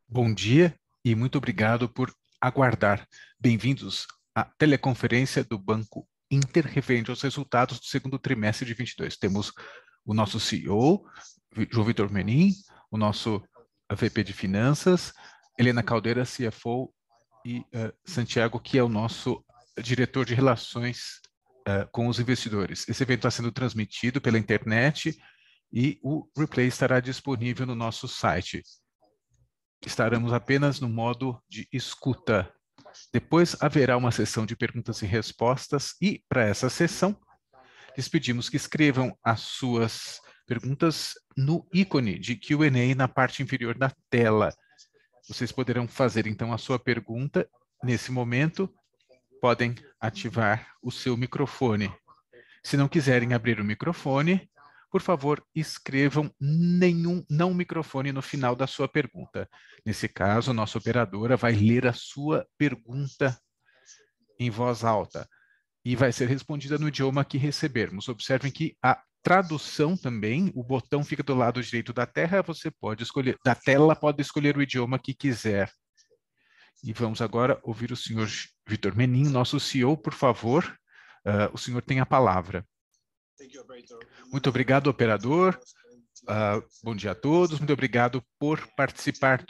Bom dia e muito obrigado por aguardar. Bem-vindos à teleconferência do Banco Inter referente aos resultados do segundo trimestre de 22. Temos o nosso CEO, João Vitor Menin, o nosso VP de Finanças, Helena Caldeira, CFO, e Santiago, que é o nosso diretor de relações com os investidores. Esse evento está sendo transmitido pela internet e o replay estará disponível no nosso site. Estaremos apenas no modo de escuta. Depois haverá uma sessão de perguntas e respostas e, para essa sessão, lhes pedimos que escrevam as suas perguntas no ícone de Q&A na parte inferior da tela. Vocês poderão fazer, então, a sua pergunta. Nesse momento, podem ativar o seu microfone. Se não quiserem abrir o microfone, por favor, escrevam nenhum não microfone no final da sua pergunta. Nesse caso, a nossa operadora vai ler a sua pergunta em voz alta e vai ser respondida no idioma que recebermos. Observem que a tradução também, o botão fica do lado direito da tela, você pode escolher, da tela pode escolher o idioma que quiser. E vamos agora ouvir o senhor Vitor Menin, nosso CEO, por favor. O senhor tem a palavra. Muito obrigado, operador. Bom dia a todos. Muito obrigado por participar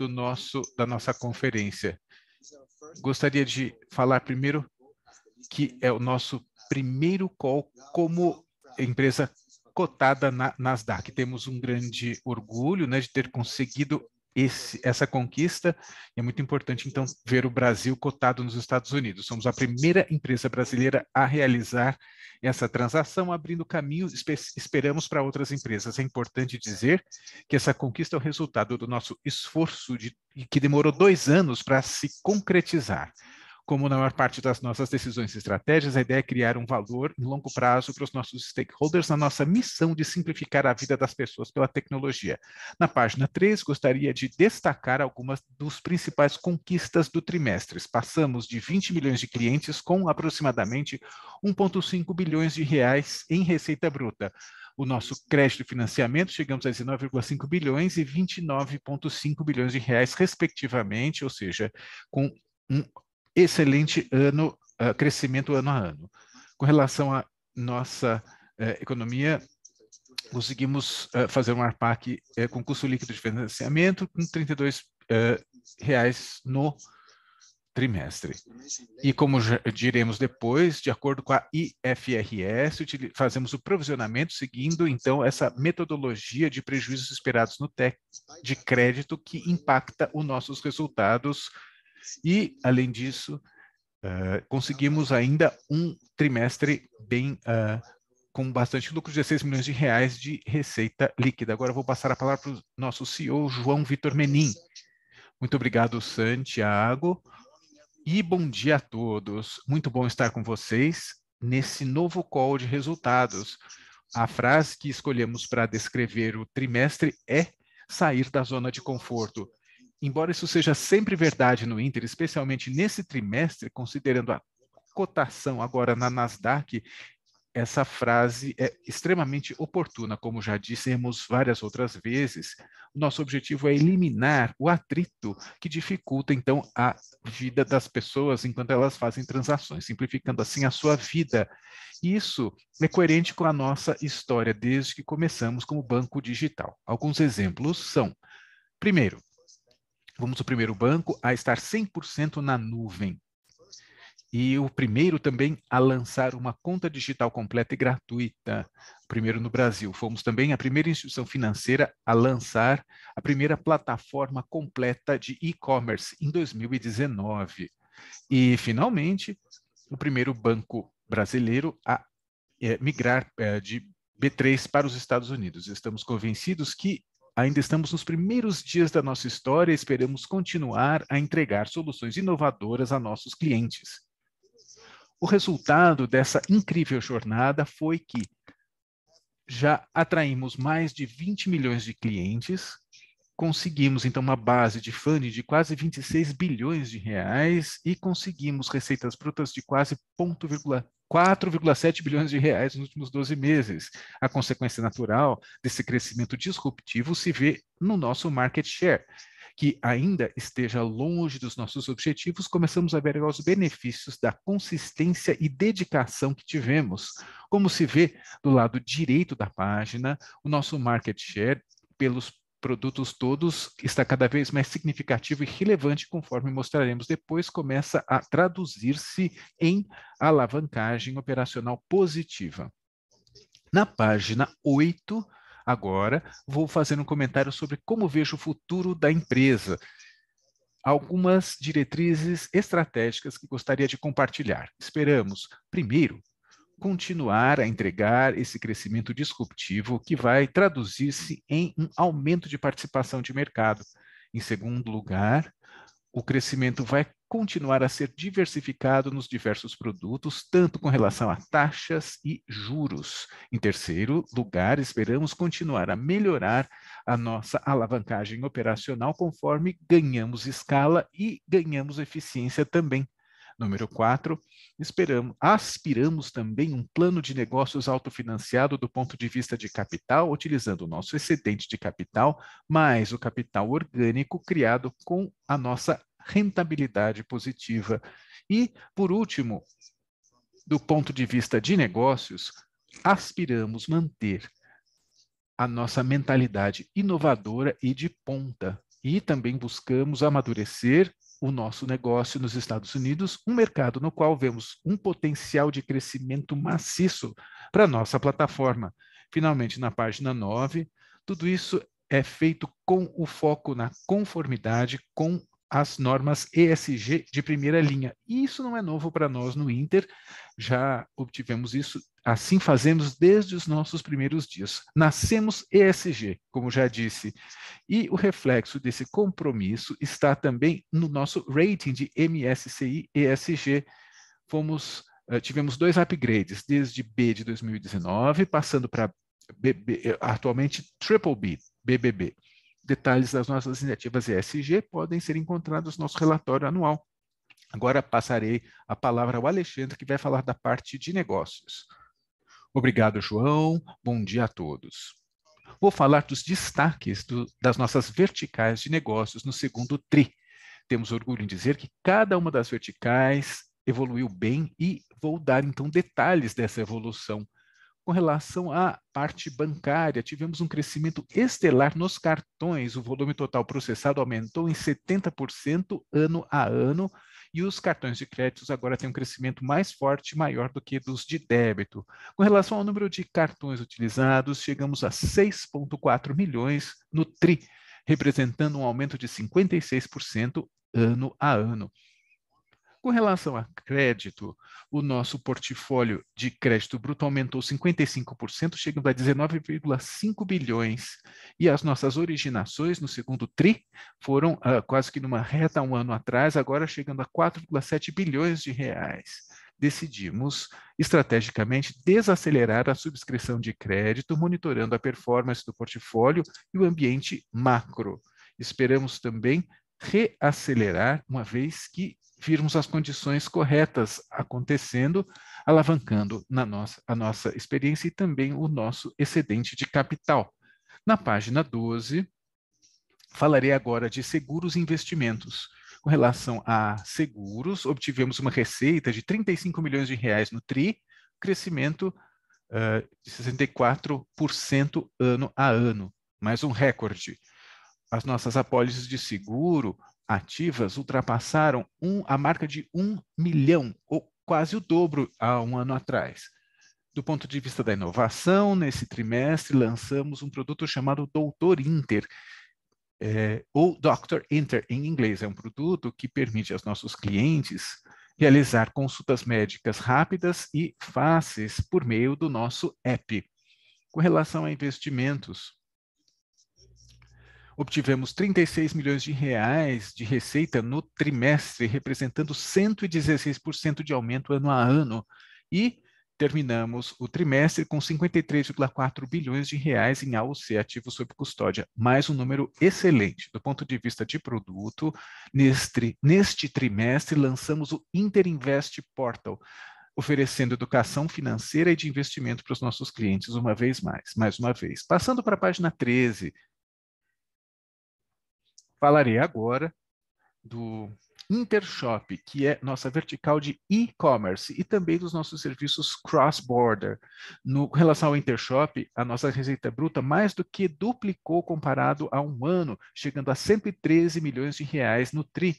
da nossa conferência. Gostaria de falar primeiro que é o nosso primeiro call como empresa cotada na Nasdaq. Temos um grande orgulho, né, de ter conseguido essa conquista. É muito importante, então, ver o Brasil cotado nos Estados Unidos. Somos a primeira empresa brasileira a realizar essa transação, abrindo caminho, esperamos, para outras empresas. É importante dizer que essa conquista é o resultado do nosso esforço, que demorou 2 anos para se concretizar. Como na maior parte das nossas decisões e estratégias, a ideia é criar um valor em longo prazo para os nossos stakeholders na nossa missão de simplificar a vida das pessoas pela tecnologia. Na página 3, gostaria de destacar algumas dos principais conquistas do trimestre. Passamos de 20 milhões de clientes com aproximadamente 1,5 bilhões de reais em receita bruta. O nosso crédito e financiamento, chegamos a 19,5 bilhões e 29,5 bilhões de reais, respectivamente, ou seja, com um excelente crescimento ano a ano. Com relação à nossa economia, conseguimos fazer um ARPAC com custo líquido de financiamento com R$ 32 no trimestre. E como diremos depois, de acordo com a IFRS, fazemos o provisionamento seguindo, então, essa metodologia de prejuízos esperados no TEC de crédito que impacta os nossos resultados. E, além disso, conseguimos ainda um trimestre bem com bastante lucro, de 16 milhões de reais de receita líquida. Agora eu vou passar a palavra para o nosso CEO, João Vitor Menin. Muito obrigado, Santiago. E bom dia a todos. Muito bom estar com vocês nesse novo call de resultados. A frase que escolhemos para descrever o trimestre é sair da zona de conforto. Embora isso seja sempre verdade no Inter, especialmente nesse trimestre, considerando a cotação agora na Nasdaq, essa frase é extremamente oportuna, como já dissemos várias outras vezes. O nosso objetivo é eliminar o atrito que dificulta, então, a vida das pessoas enquanto elas fazem transações, simplificando assim a sua vida. Isso é coerente com a nossa história desde que começamos como banco digital. Alguns exemplos são: primeiro, fomos o primeiro banco a estar 100% na nuvem. E o primeiro também a lançar uma conta digital completa e gratuita, primeiro no Brasil. Fomos também a primeira instituição financeira a lançar a primeira plataforma completa de e-commerce em 2019. E, finalmente, o primeiro banco brasileiro a migrar de B3 para os Estados Unidos. Estamos convencidos que ainda estamos nos primeiros dias da nossa história e esperamos continuar a entregar soluções inovadoras a nossos clientes. O resultado dessa incrível jornada foi que já atraímos mais de 20 milhões de clientes, conseguimos, então, uma base de funding de quase 26 bilhões de reais e conseguimos receitas brutas de quase 4,7 bilhões de reais nos últimos 12 meses. A consequência natural desse crescimento disruptivo se vê no nosso market share, que ainda esteja longe dos nossos objetivos, começamos a ver os benefícios da consistência e dedicação que tivemos. Como se vê do lado direito da página, o nosso market share pelos produtos todos está cada vez mais significativo e relevante, conforme mostraremos depois, começa a traduzir-se em alavancagem operacional positiva. Na página 8, agora, vou fazer um comentário sobre como vejo o futuro da empresa. Algumas diretrizes estratégicas que gostaria de compartilhar. Esperamos, primeiro, continuar a entregar esse crescimento disruptivo que vai traduzir-se em um aumento de participação de mercado. Em segundo lugar, o crescimento vai continuar a ser diversificado nos diversos produtos, tanto com relação a taxas e juros. Em terceiro lugar, esperamos continuar a melhorar a nossa alavancagem operacional conforme ganhamos escala e ganhamos eficiência também. Número 4, aspiramos também um plano de negócios autofinanciado do ponto de vista de capital, utilizando o nosso excedente de capital, mais o capital orgânico criado com a nossa rentabilidade positiva. E, por último, do ponto de vista de negócios, aspiramos manter a nossa mentalidade inovadora e de ponta. E também buscamos amadurecer o nosso negócio nos Estados Unidos, um mercado no qual vemos um potencial de crescimento maciço para a nossa plataforma. Finalmente, na página 9, tudo isso é feito com o foco na conformidade com as normas ESG de primeira linha. E isso não é novo para nós no Inter, já obtivemos isso, assim fazemos desde os nossos primeiros dias. Nascemos ESG, como já disse, e o reflexo desse compromisso está também no nosso rating de MSCI ESG. Tivemos 2 upgrades, desde B de 2019, passando para atualmente Triple B, BBB. Detalhes das nossas iniciativas ESG podem ser encontrados no nosso relatório anual. Agora passarei a palavra ao Alexandre, que vai falar da parte de negócios. Obrigado, João. Bom dia a todos. Vou falar dos destaques das nossas verticais de negócios no segundo TRI. Temos orgulho em dizer que cada uma das verticais evoluiu bem e vou dar, então, detalhes dessa evolução. Com relação à parte bancária, tivemos um crescimento estelar nos cartões. O volume total processado aumentou em 70% ano a ano e os cartões de créditos agora têm um crescimento mais forte, maior do que dos de débito. Com relação ao número de cartões utilizados, chegamos a 6,4 milhões no TRI, representando um aumento de 56% ano a ano. Com relação a crédito, o nosso portfólio de crédito bruto aumentou 55%, chegando a 19,5 bilhões. E as nossas originações no segundo TRI foram quase que numa reta um ano atrás, agora chegando a 4,7 bilhões de reais. Decidimos, estrategicamente, desacelerar a subscrição de crédito, monitorando a performance do portfólio e o ambiente macro. Esperamos também reacelerar, uma vez que virmos as condições corretas acontecendo, alavancando a nossa experiência e também o nosso excedente de capital. Na página 12, falarei agora de seguros e investimentos. Com relação a seguros, obtivemos uma receita de 35 milhões de reais no TRI, crescimento de 64% ano a ano, mais um recorde. As nossas apólices de seguro ativas ultrapassaram a marca de 1 milhão, ou quase o dobro há um ano atrás. Do ponto de vista da inovação, nesse trimestre lançamos um produto chamado Doutor Inter, ou Dr. Inter em inglês. É um produto que permite aos nossos clientes realizar consultas médicas rápidas e fáceis por meio do nosso app. Com relação a investimentos, obtivemos 36 milhões de reais de receita no trimestre, representando 116% de aumento ano a ano. E terminamos o trimestre com 53,4 bilhões de reais em AUC, ativos sob custódia, mais um número excelente. Do ponto de vista de produto, neste trimestre lançamos o Interinvest Portal, oferecendo educação financeira e de investimento para os nossos clientes, mais uma vez. Passando para a página 13, Falarei agora do Intershop, que é nossa vertical de e-commerce, e também dos nossos serviços cross-border. No relação ao Intershop, a nossa receita bruta mais do que duplicou comparado a um ano, chegando a 113 milhões de reais no TRI.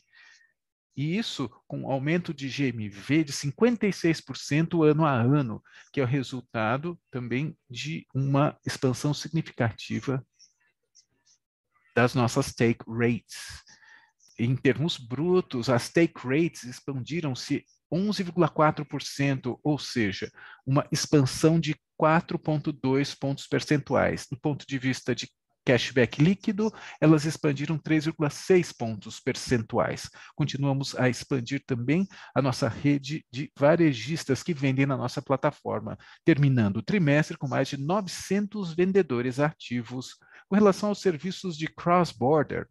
E isso com um aumento de GMV de 56% ano a ano, que é o resultado também de uma expansão significativa das nossas take rates. Em termos brutos, as take rates expandiram-se 11,4%, ou seja, uma expansão de 4,2 pontos percentuais. Do ponto de vista de cashback líquido, elas expandiram 3,6 pontos percentuais. Continuamos a expandir também a nossa rede de varejistas que vendem na nossa plataforma, terminando o trimestre com mais de 900 vendedores ativos. Com relação aos serviços de cross-border,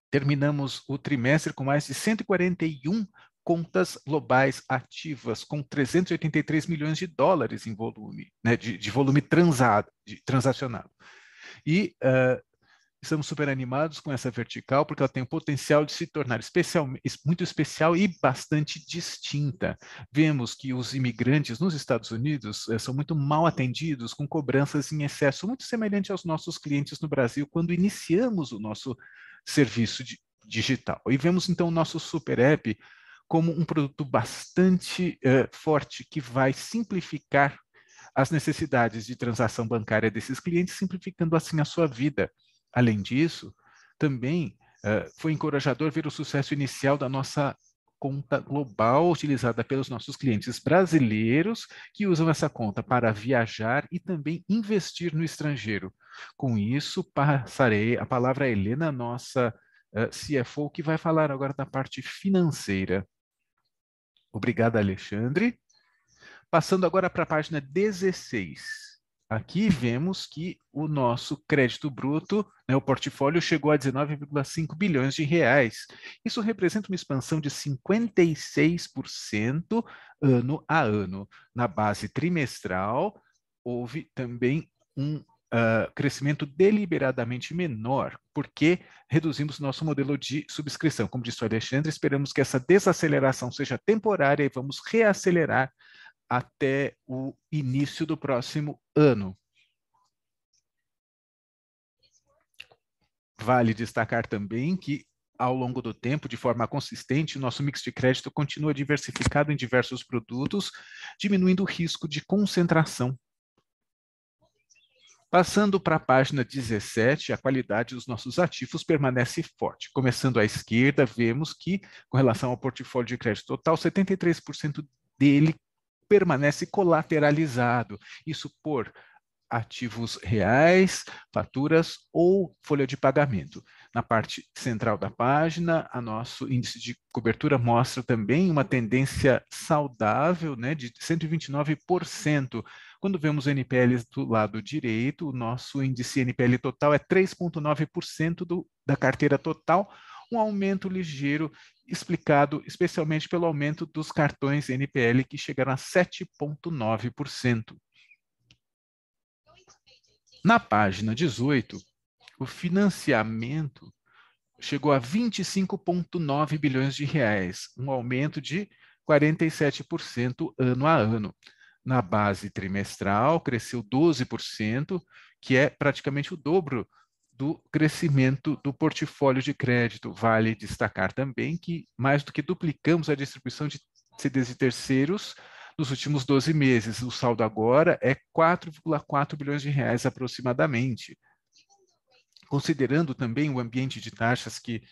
terminamos o trimestre com mais de 141 contas globais ativas, com 383 milhões de dólares em volume, né, de volume transacionado. E estamos super animados com essa vertical, porque ela tem o potencial de se tornar muito especial e bastante distinta. Vemos que os imigrantes nos Estados Unidos são muito mal atendidos, com cobranças em excesso, muito semelhante aos nossos clientes no Brasil, quando iniciamos o nosso serviço digital. E vemos, então, o nosso super app como um produto bastante forte, que vai simplificar as necessidades de transação bancária desses clientes, simplificando assim a sua vida. Além disso, também foi encorajador ver o sucesso inicial da nossa conta global utilizada pelos nossos clientes brasileiros que usam essa conta para viajar e também investir no estrangeiro. Com isso, passarei a palavra a Helena, nossa CFO, que vai falar agora da parte financeira. Obrigado, Alexandre. Passando agora para a página 16. Aqui vemos que o nosso crédito bruto, né, o portfólio, chegou a 19,5 bilhões de reais. Isso representa uma expansão de 56% ano a ano. Na base trimestral, houve também um crescimento deliberadamente menor, porque reduzimos nosso modelo de subscrição. Como disse o Alexandre, esperamos que essa desaceleração seja temporária e vamos reacelerar até o início do próximo ano. Vale destacar também que, ao longo do tempo, de forma consistente, o nosso mix de crédito continua diversificado em diversos produtos, diminuindo o risco de concentração. Passando para a página 17, a qualidade dos nossos ativos permanece forte. Começando à esquerda, vemos que, com relação ao portfólio de crédito total, 73% dele permanece colateralizado. Isso por ativos reais, faturas ou folha de pagamento. Na parte central da página, o nosso índice de cobertura mostra também uma tendência saudável, né, de 129%. Quando vemos NPLs do lado direito, o nosso índice NPL total é 3,9% da carteira total, um aumento ligeiro, explicado especialmente pelo aumento dos cartões NPL, que chegaram a 7,9%. Na página 18, o financiamento chegou a 25,9 bilhões de reais, um aumento de 47% ano a ano. Na base trimestral, cresceu 12%, que é praticamente o dobro do crescimento do portfólio de crédito. Vale destacar também que mais do que duplicamos a distribuição de CDs e terceiros nos últimos 12 meses. O saldo agora é 4,4 bilhões de reais aproximadamente. Considerando também o ambiente de taxas que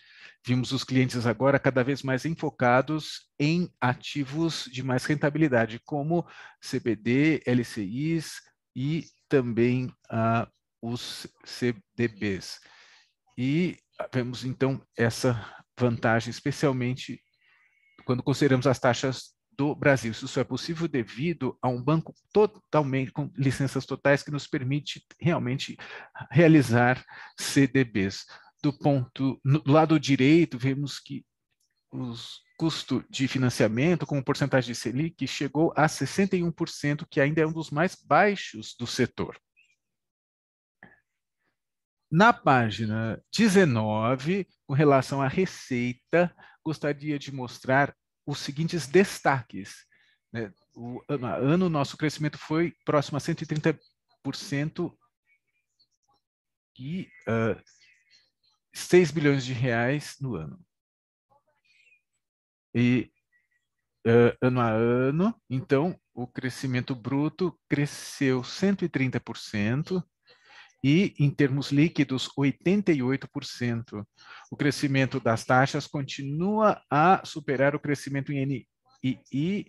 vimos os clientes agora cada vez mais enfocados em ativos de mais rentabilidade, como CBD, LCIs e também os CDBs. E vemos, então, essa vantagem, especialmente quando consideramos as taxas do Brasil. Isso só é possível devido a um banco totalmente com licenças totais que nos permite realmente realizar CDBs. No lado direito, vemos que o custo de financiamento, como porcentagem de Selic, chegou a 61%, que ainda é um dos mais baixos do setor. Na página 19, com relação à receita, gostaria de mostrar os seguintes destaques, né? O ano a ano, nosso crescimento foi próximo a 130% e 6 bilhões de reais no ano. E ano a ano, então, o crescimento bruto cresceu 130%, e, em termos líquidos, 88%. O crescimento das taxas continua a superar o crescimento em NII,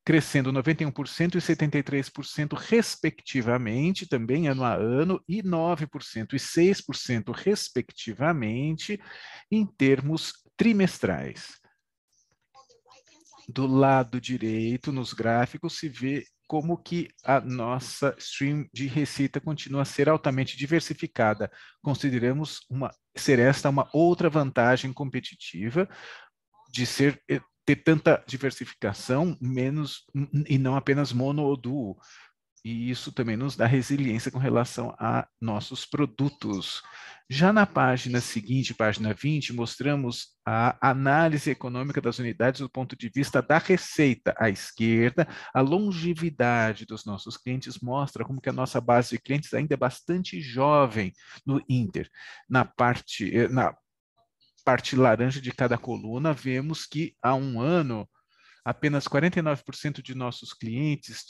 crescendo 91% e 73%, respectivamente, também ano a ano, e 9% e 6%, respectivamente, em termos trimestrais. Do lado direito, nos gráficos, se vê como que a nossa stream de receita continua a ser altamente diversificada. Consideramos ser esta uma outra vantagem competitiva de ter tanta diversificação, e não apenas mono ou duo. E isso também nos dá resiliência com relação a nossos produtos. Já na página seguinte, página 20, mostramos a análise econômica das unidades do ponto de vista da receita. À esquerda, a longevidade dos nossos clientes mostra como que a nossa base de clientes ainda é bastante jovem no Inter. Na parte laranja de cada coluna, vemos que há um ano, apenas 49% de nossos clientes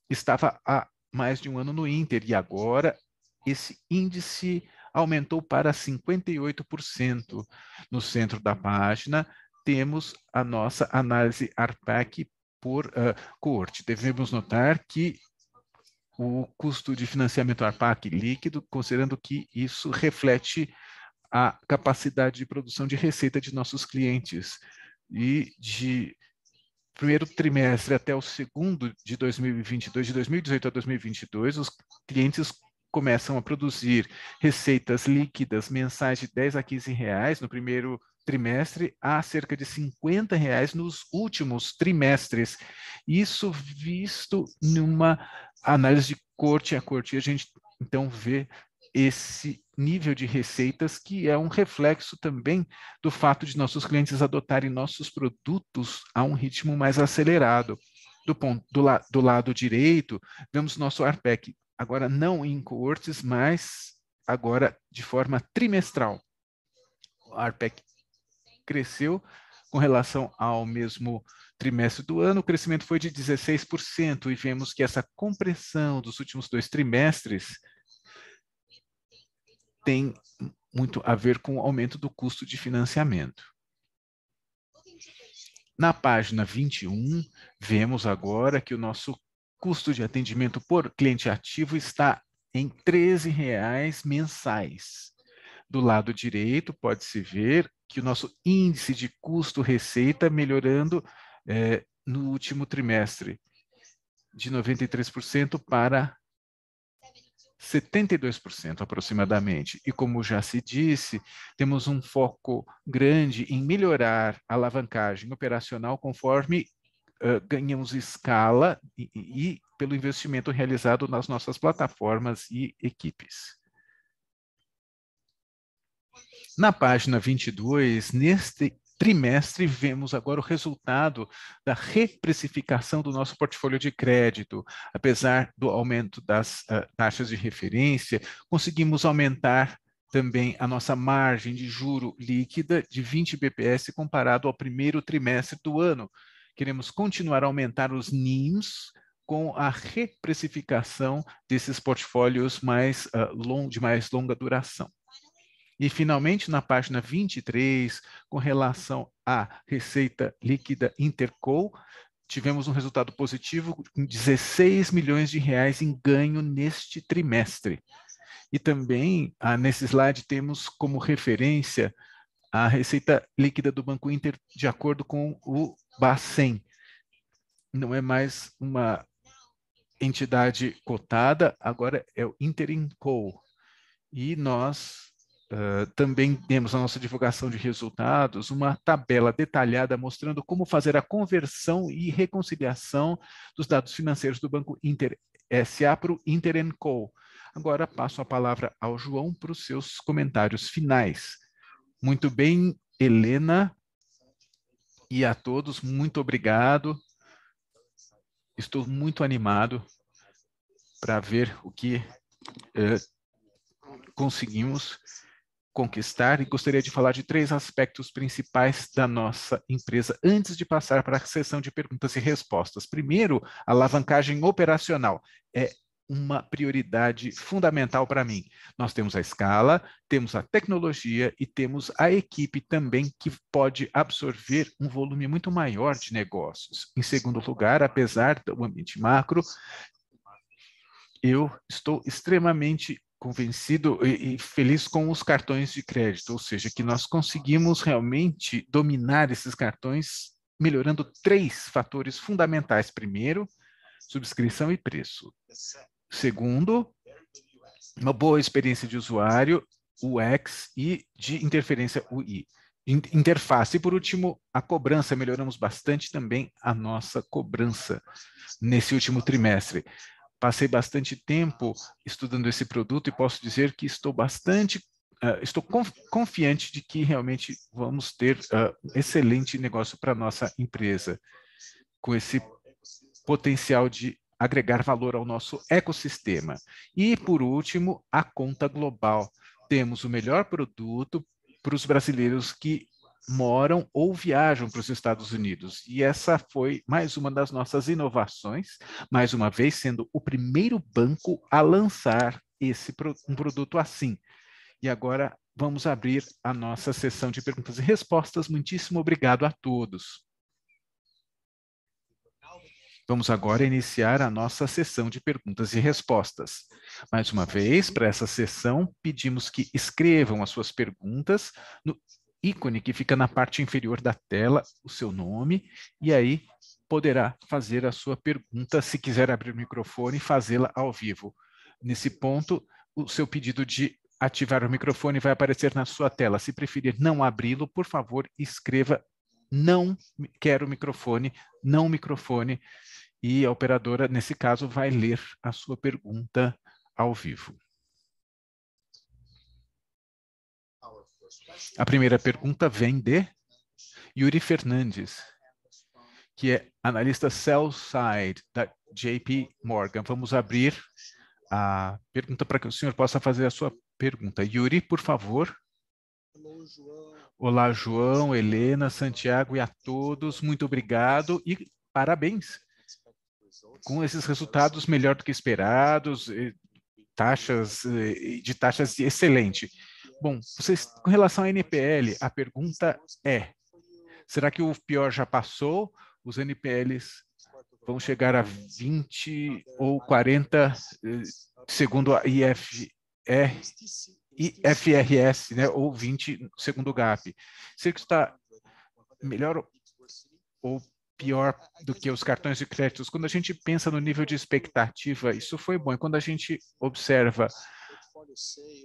estava há mais de um ano no Inter, e agora esse índice aumentou para 58%. No centro da página, temos a nossa análise ARPAC por coorte. Devemos notar que o custo de financiamento ARPAC líquido, considerando que isso reflete a capacidade de produção de receita de nossos clientes. E de primeiro trimestre até o segundo de 2022, de 2018 a 2022, os clientes começam a produzir receitas líquidas mensais de 10 a 15 reais no primeiro trimestre, a cerca de 50 reais nos últimos trimestres. Isso visto numa análise de corte a corte. E a gente então vê esse nível de receitas, que é um reflexo também do fato de nossos clientes adotarem nossos produtos a um ritmo mais acelerado. Do lado direito, vemos nosso ARPEC, agora não em coortes, mas agora de forma trimestral. O ARPEC cresceu com relação ao mesmo trimestre do ano, o crescimento foi de 16%, e vemos que essa compressão dos últimos 2 trimestres tem muito a ver com o aumento do custo de financiamento. Na página 21, vemos agora que o nosso custo de atendimento por cliente ativo está em R$ 13 mensais. Do lado direito, pode-se ver que o nosso índice de custo-receita melhorando no último trimestre, de 93% para 72% aproximadamente. E como já se disse, temos um foco grande em melhorar a alavancagem operacional conforme ganhamos escala e pelo investimento realizado nas nossas plataformas e equipes. Na página 22, neste trimestre, vemos agora o resultado da reprecificação do nosso portfólio de crédito. Apesar do aumento das taxas de referência, conseguimos aumentar também a nossa margem de juro líquida de 20 bps comparado ao primeiro trimestre do ano. Queremos continuar a aumentar os NIMs com a reprecificação desses portfólios de mais longa duração. E, finalmente, na página 23, com relação à receita líquida Interco, tivemos um resultado positivo com 16 milhões de reais em ganho neste trimestre. E também, nesse slide, temos como referência a receita líquida do Banco Inter de acordo com o Bacen. Não é mais uma entidade cotada, agora é o Interinco. E nós também temos na nossa divulgação de resultados uma tabela detalhada mostrando como fazer a conversão e reconciliação dos dados financeiros do Banco Inter SA para o Interinco. Agora passo a palavra ao João para os seus comentários finais. Muito bem, Helena, e a todos, muito obrigado. Estou muito animado para ver o que conseguimos conquistar, e gostaria de falar de 3 aspectos principais da nossa empresa antes de passar para a sessão de perguntas e respostas. Primeiro, a alavancagem operacional é uma prioridade fundamental para mim. Nós temos a escala, temos a tecnologia e temos a equipe também que pode absorver um volume muito maior de negócios. Em segundo lugar, apesar do ambiente macro, eu estou extremamente convencido e feliz com os cartões de crédito, ou seja, que nós conseguimos realmente dominar esses cartões melhorando 3 fatores fundamentais. Primeiro, subscrição e preço. Segundo, uma boa experiência de usuário, UX e de interferência UI. Interface. E por último, a cobrança. Melhoramos bastante também a nossa cobrança nesse último trimestre. Passei bastante tempo estudando esse produto e posso dizer que estou confiante de que realmente vamos ter um excelente negócio para a nossa empresa, com esse potencial de agregar valor ao nosso ecossistema. E, por último, a conta global. Temos o melhor produto para os brasileiros que moram ou viajam para os Estados Unidos. E essa foi mais uma das nossas inovações, mais uma vez sendo o primeiro banco a lançar um produto assim. E agora vamos abrir a nossa sessão de perguntas e respostas. Muitíssimo obrigado a todos. Vamos agora iniciar a nossa sessão de perguntas e respostas. Mais uma vez, para essa sessão, pedimos que escrevam as suas perguntas no ícone que fica na parte inferior da tela, o seu nome, e aí poderá fazer a sua pergunta, se quiser abrir o microfone e fazê-la ao vivo. Nesse ponto, o seu pedido de ativar o microfone vai aparecer na sua tela. Se preferir não abri-lo, por favor, escreva não quero microfone, não microfone, e a operadora, nesse caso, vai ler a sua pergunta ao vivo. A primeira pergunta vem de Yuri Fernandes, que é analista sell-side da JP Morgan. Vamos abrir a pergunta para que o senhor possa fazer a sua pergunta. Yuri, por favor. Olá, João, Helena, Santiago e a todos. Muito obrigado e parabéns. Com esses resultados melhor do que esperados, taxas excelente. Bom, com relação à NPL, a pergunta é, será que o pior já passou? Os NPLs vão chegar a 20 ou 40, segundo a IFRS, né, ou 20 segundo o GAP. Será que está melhor ou pior do que os cartões de créditos? Quando a gente pensa no nível de expectativa, isso foi bom. E quando a gente observa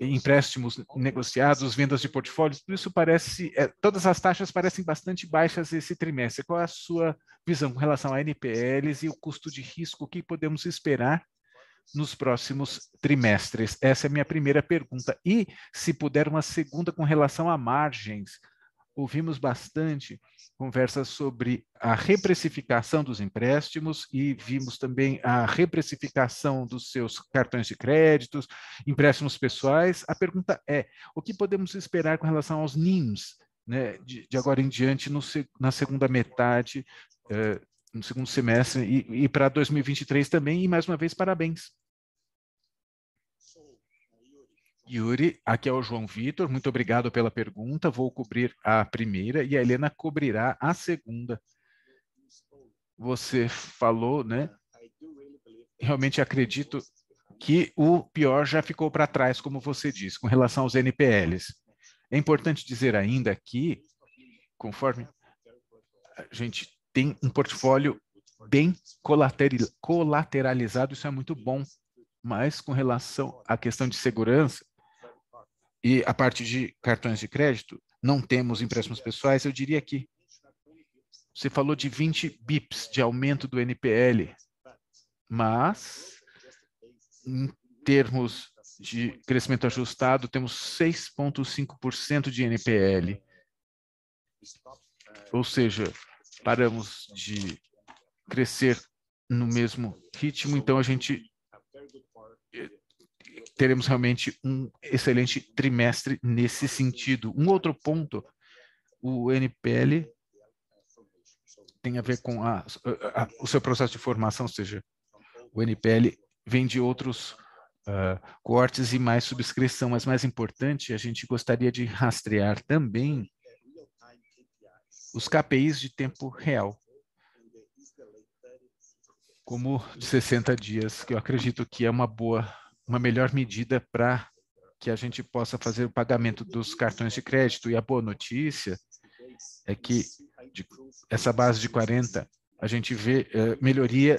empréstimos negociados, vendas de portfólios, tudo isso parece, todas as taxas parecem bastante baixas esse trimestre. Qual é a sua visão com relação a NPLs e o custo de risco? O que podemos esperar nos próximos trimestres? Essa é a minha primeira pergunta. E, se puder, uma segunda com relação a margens. Ouvimos bastante conversas sobre a reprecificação dos empréstimos e vimos também a reprecificação dos seus cartões de créditos, empréstimos pessoais. A pergunta é, o que podemos esperar com relação aos NIMs, né, de agora em diante, na segunda metade, no segundo semestre e para 2023 também, e mais uma vez, parabéns. Yuri, aqui é o João Vitor, muito obrigado pela pergunta, vou cobrir a primeira e a Helena cobrirá a segunda. Você falou, né? Realmente acredito que o pior já ficou para trás, como você disse, com relação aos NPLs. É importante dizer ainda que, conforme a gente tem um portfólio bem colateralizado, isso é muito bom, mas com relação à questão de segurança, e a parte de cartões de crédito, não temos empréstimos pessoais, eu diria que você falou de 20 bips de aumento do NPL, mas em termos de crescimento ajustado, temos 6,5% de NPL. Ou seja, paramos de crescer no mesmo ritmo, então a gente teremos realmente um excelente trimestre nesse sentido. Um outro ponto, o NPL tem a ver com o seu processo de formação, ou seja, o NPL vem de outros cortes e mais subscrição, mas mais importante, a gente gostaria de rastrear também os KPIs de tempo real, como de 60 dias, que eu acredito que é uma melhor medida para que a gente possa fazer o pagamento dos cartões de crédito. E a boa notícia é que essa base de 40, a gente vê melhoria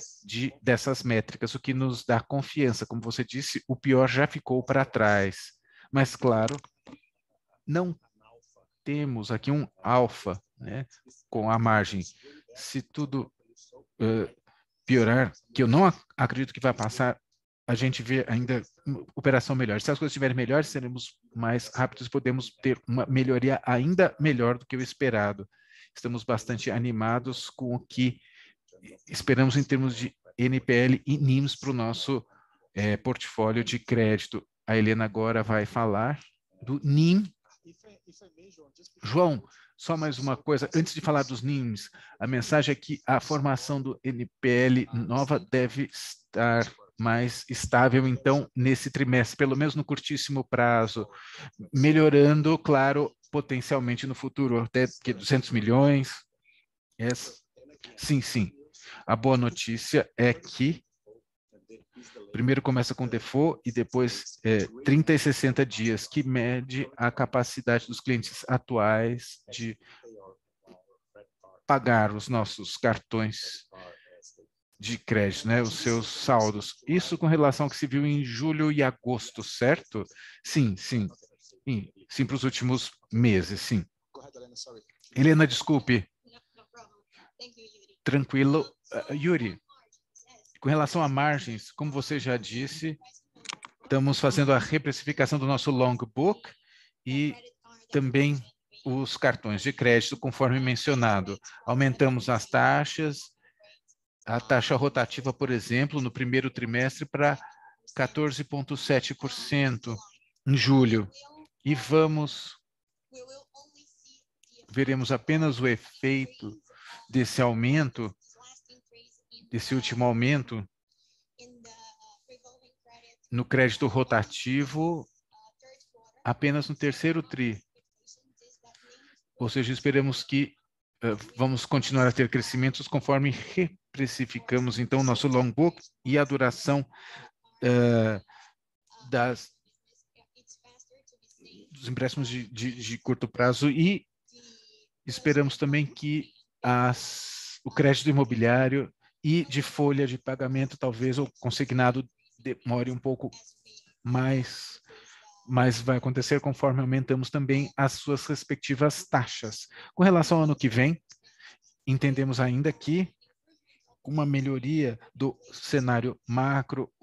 dessas métricas, o que nos dá confiança. Como você disse, o pior já ficou para trás. Mas, claro, não temos aqui um alfa, né, com a margem. Se tudo piorar, que eu não acredito que vai passar, a gente vê ainda operação melhor. Se as coisas estiverem melhores, seremos mais rápidos, podemos ter uma melhoria ainda melhor do que o esperado. Estamos bastante animados com o que esperamos em termos de NPL e NIMs para o nosso portfólio de crédito. A Helena agora vai falar do NIM. João, só mais uma coisa, antes de falar dos NIMs, a mensagem é que a formação do NPL nova deve estar mais estável, então, nesse trimestre, pelo menos no curtíssimo prazo, melhorando, claro, potencialmente no futuro, até que 200 milhões. Sim, sim. A boa notícia é que primeiro começa com default e depois 30 e 60 dias, que mede a capacidade dos clientes atuais de pagar os nossos cartões de crédito, né, os seus saldos. Isso com relação ao que se viu em julho e agosto, certo? Sim, sim. Sim, para os últimos meses, sim. Helena, desculpe. Tranquilo. Yuri, com relação a margens, como você já disse, estamos fazendo a reprecificação do nosso long book e também os cartões de crédito, conforme mencionado. Aumentamos as taxas, a taxa rotativa, por exemplo, no primeiro trimestre para 14,7% em julho. E veremos apenas o efeito desse aumento, desse último aumento, no crédito rotativo apenas no terceiro tri. Ou seja, esperamos que vamos continuar a ter crescimentos conforme reprecificamos, então, o nosso long book e a duração dos empréstimos de curto prazo, e esperamos também que o crédito imobiliário e de folha de pagamento, talvez, ou consignado, demore um pouco mais, mas vai acontecer conforme aumentamos também as suas respectivas taxas. Com relação ao ano que vem, entendemos ainda que uma melhoria do cenário macro,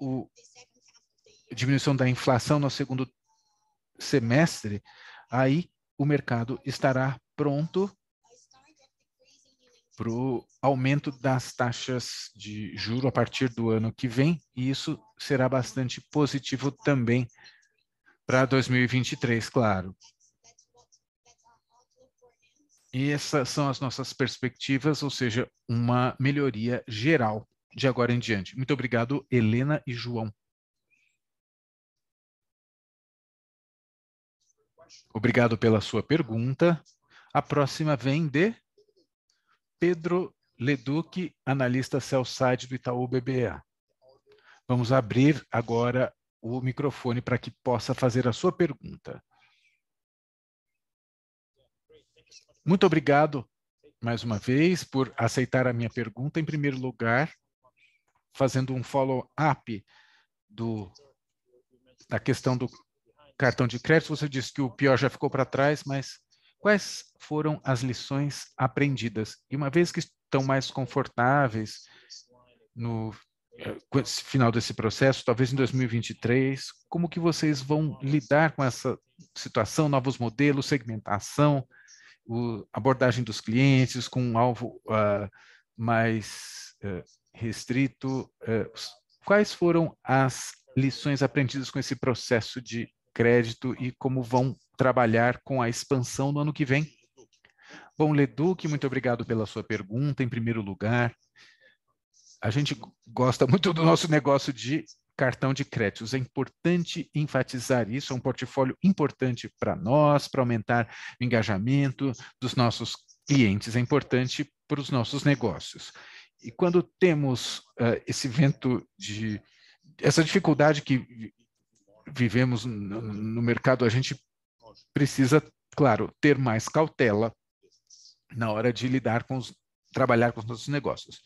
a diminuição da inflação no segundo semestre, aí o mercado estará pronto para o aumento das taxas de juro a partir do ano que vem, e isso será bastante positivo também para 2023, claro. E essas são as nossas perspectivas, ou seja, uma melhoria geral de agora em diante. Muito obrigado, Helena e João. Obrigado pela sua pergunta. A próxima vem de Pedro Leduc, analista sell-side do Itaú BBA. Vamos abrir agora o microfone para que possa fazer a sua pergunta. Muito obrigado, mais uma vez, por aceitar a minha pergunta. Em primeiro lugar, fazendo um follow-up da questão do cartão de crédito, você disse que o pior já ficou para trás, mas quais foram as lições aprendidas? E uma vez que estão mais confortáveis no com esse final desse processo, talvez em 2023, como que vocês vão lidar com essa situação, novos modelos, segmentação, abordagem dos clientes com um alvo mais restrito? Quais foram as lições aprendidas com esse processo de crédito e como vão trabalhar com a expansão no ano que vem? Bom, Leduc, muito obrigado pela sua pergunta, em primeiro lugar. A gente gosta muito do nosso negócio de cartão de créditos. É importante enfatizar isso, é um portfólio importante para nós, para aumentar o engajamento dos nossos clientes, é importante para os nossos negócios. E quando temos esse evento essa dificuldade que vivemos no mercado, a gente precisa, claro, ter mais cautela na hora de trabalhar com os nossos negócios.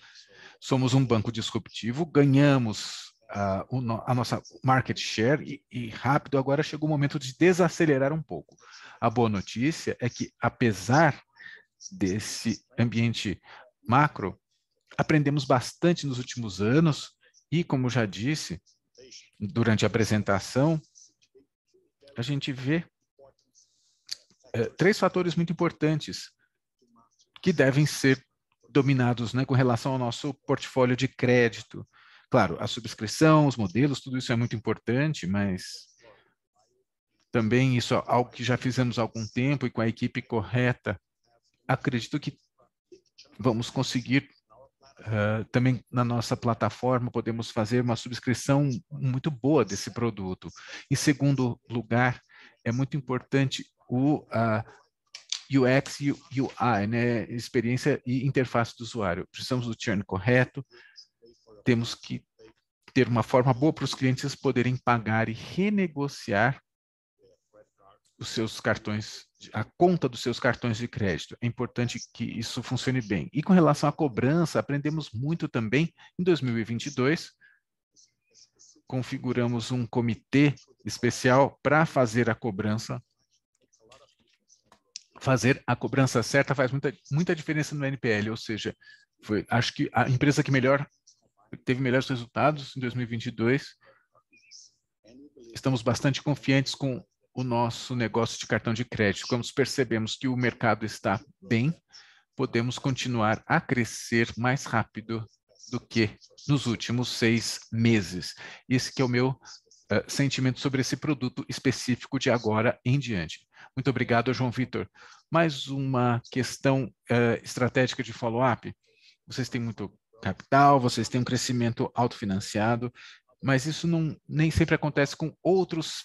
Somos um banco disruptivo, ganhamos a nossa market share e rápido, agora chegou o momento de desacelerar um pouco. A boa notícia é que, apesar desse ambiente macro, aprendemos bastante nos últimos anos e, como já disse, durante a apresentação, a gente vê três fatores muito importantes que devem ser dominados, né, com relação ao nosso portfólio de crédito. Claro, a subscrição, os modelos, tudo isso é muito importante, mas também isso é algo que já fizemos há algum tempo e com a equipe correta, acredito que vamos conseguir também na nossa plataforma, podemos fazer uma subscrição muito boa desse produto. Em segundo lugar, é muito importante o UX e UI, né? Experiência e interface do usuário. Precisamos do churn correto, temos que ter uma forma boa para os clientes poderem pagar e renegociar os seus cartões, a conta dos seus cartões de crédito. É importante que isso funcione bem. E com relação à cobrança, aprendemos muito também em 2022. Configuramos um comitê especial para fazer a cobrança. Fazer a cobrança certa faz muita diferença no NPL, ou seja, acho que a empresa que teve melhores resultados em 2022. Estamos bastante confiantes com o nosso negócio de cartão de crédito. Quando percebemos que o mercado está bem, podemos continuar a crescer mais rápido do que nos últimos 6 meses. Esse que é o meu sentimento sobre esse produto específico de agora em diante. Muito obrigado, João Vitor. Mais uma questão estratégica de follow-up. Vocês têm muito capital, vocês têm um crescimento autofinanciado, mas isso nem sempre acontece com outras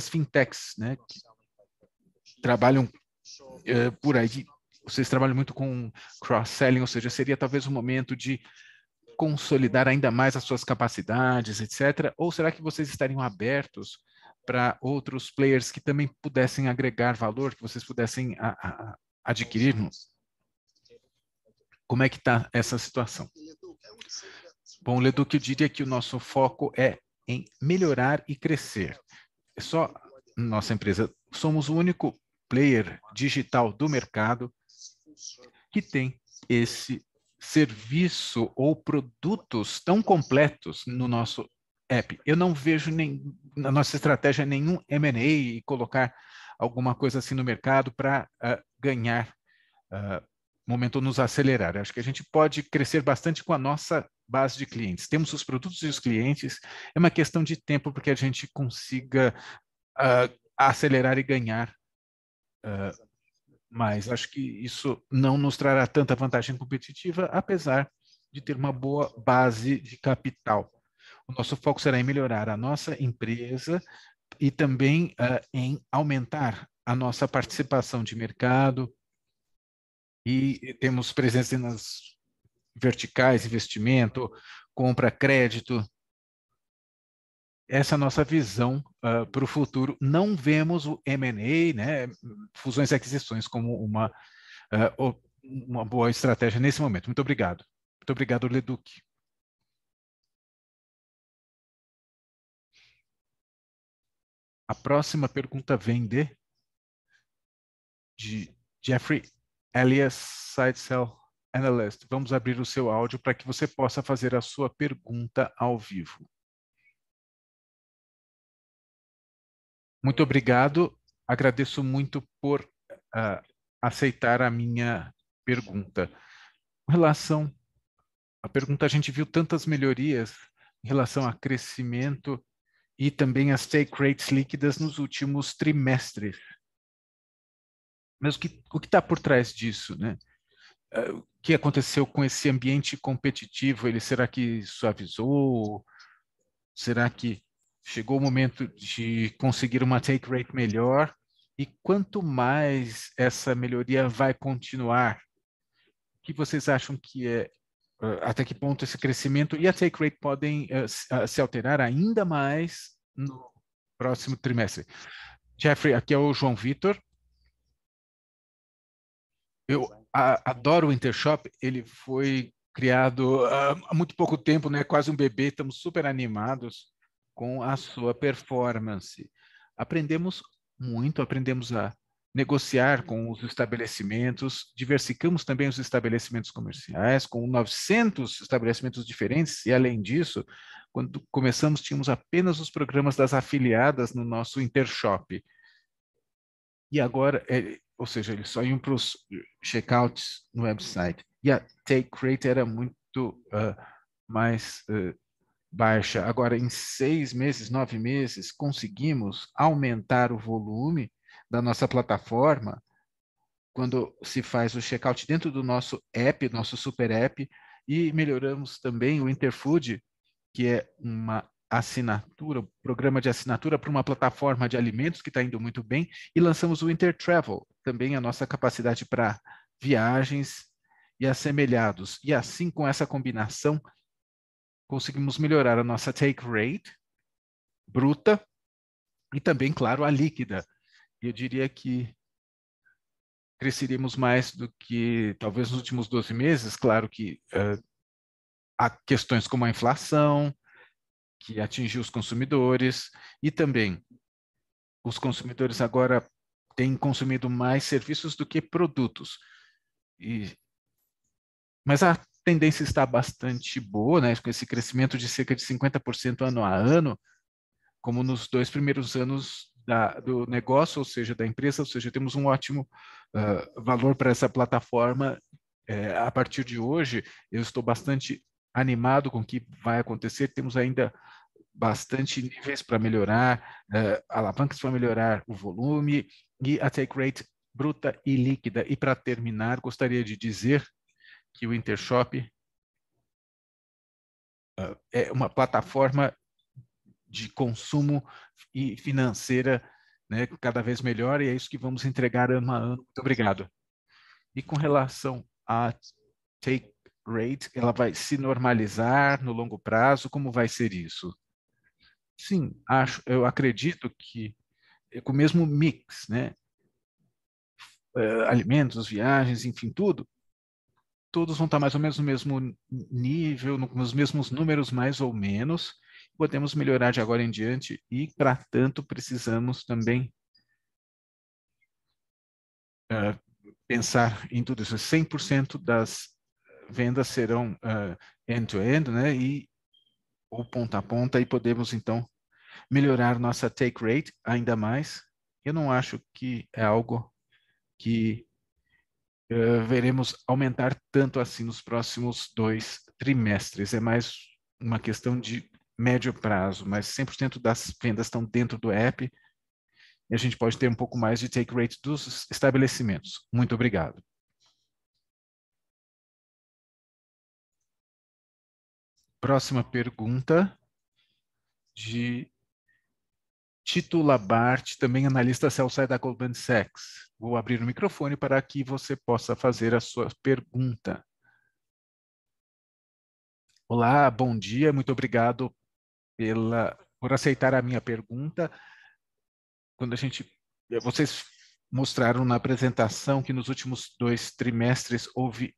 fintechs, né, que trabalham por aí. Vocês trabalham muito com cross-selling, ou seja, seria talvez o momento de consolidar ainda mais as suas capacidades, etc. Ou será que vocês estariam abertos para outros players que também pudessem agregar valor, que vocês pudessem adquirir? Como é que está essa situação? Bom, Leduc, eu diria que o nosso foco é em melhorar e crescer. É só nossa empresa, somos o único player digital do mercado que tem esse serviço ou produtos tão completos no nosso app. Eu não vejo na nossa estratégia nenhum M&A e colocar alguma coisa assim no mercado para ganhar momento nos acelerar. Acho que a gente pode crescer bastante com a nossa base de clientes. Temos os produtos e os clientes, é uma questão de tempo para que a gente consiga acelerar e ganhar mais. Acho que isso não nos trará tanta vantagem competitiva, apesar de ter uma boa base de capital. O nosso foco será em melhorar a nossa empresa e também em aumentar a nossa participação de mercado, e temos presença nas verticais, investimento, compra, crédito. Essa é a nossa visão para o futuro. Não vemos o M&A, né, fusões e aquisições, como uma boa estratégia nesse momento. Muito obrigado. Muito obrigado, Leduc. A próxima pergunta vem de Jeffrey Elias Sidesell. Analyst, vamos abrir o seu áudio para que você possa fazer a sua pergunta ao vivo. Muito obrigado. Agradeço muito por aceitar a minha pergunta. Com relação à pergunta, a gente viu tantas melhorias em relação a crescimento e também as take rates líquidas nos últimos trimestres. Mas o que está por trás disso, né? O que aconteceu com esse ambiente competitivo? Ele será que suavizou? Será que chegou o momento de conseguir uma take rate melhor? E quanto mais essa melhoria vai continuar? O que vocês acham que até que ponto esse crescimento e a take rate podem se alterar ainda mais no próximo trimestre? Jeffrey, aqui é o João Vitor. Eu adoro o Intershop, ele foi criado há muito pouco tempo, né? Quase um bebê, estamos super animados com a sua performance. Aprendemos muito, aprendemos a negociar com os estabelecimentos, diversificamos também os estabelecimentos comerciais, com 900 estabelecimentos diferentes, e além disso, quando começamos, tínhamos apenas os programas das afiliadas no nosso Intershop. E agora, ou seja, eles só iam para os checkouts no website. E a take rate era muito mais baixa. Agora, em 6 meses, 9 meses, conseguimos aumentar o volume da nossa plataforma quando se faz o checkout dentro do nosso app, nosso super app, e melhoramos também o Interfood, que é uma assinatura, programa de assinatura para uma plataforma de alimentos que está indo muito bem, e lançamos o Intertravel, também a nossa capacidade para viagens e assemelhados. E assim, com essa combinação, conseguimos melhorar a nossa take rate bruta e também, claro, a líquida. Eu diria que cresceríamos mais do que talvez nos últimos 12 meses. Claro que há questões como a inflação, que atingiu os consumidores, e também os consumidores agora têm consumido mais serviços do que produtos. Mas a tendência está bastante boa, né, com esse crescimento de cerca de 50% ano a ano, como nos 2 primeiros anos do negócio, ou seja, da empresa, ou seja, temos um ótimo valor para essa plataforma. A partir de hoje, eu estou bastante animado com o que vai acontecer. Temos ainda bastante níveis para melhorar, alavancas para melhorar o volume e a take rate bruta e líquida. E para terminar, gostaria de dizer que o Intershop é uma plataforma de consumo e financeira, né, cada vez melhor, e é isso que vamos entregar ano a ano. Muito obrigado. E com relação à take rate, ela vai se normalizar no longo prazo? Como vai ser isso? Sim, eu acredito que é com o mesmo mix, né? Alimentos, viagens, enfim, tudo, todos vão estar mais ou menos no mesmo nível, nos mesmos números, mais ou menos. Podemos melhorar de agora em diante e, para tanto, precisamos também pensar em tudo isso. 100% das vendas serão end-to-end, né? E ou ponta a ponta, e podemos, então, melhorar nossa take rate ainda mais. Eu não acho que é algo que veremos aumentar tanto assim nos próximos 2 trimestres. É mais uma questão de médio prazo, mas 100% das vendas estão dentro do app e a gente pode ter um pouco mais de take rate dos estabelecimentos. Muito obrigado. Próxima pergunta de Tito Labarte, também analista sell-side da Goldman Sachs. Vou abrir o microfone para que você possa fazer a sua pergunta. Olá, bom dia, muito obrigado por aceitar a minha pergunta. Vocês mostraram na apresentação que nos últimos 2 trimestres houve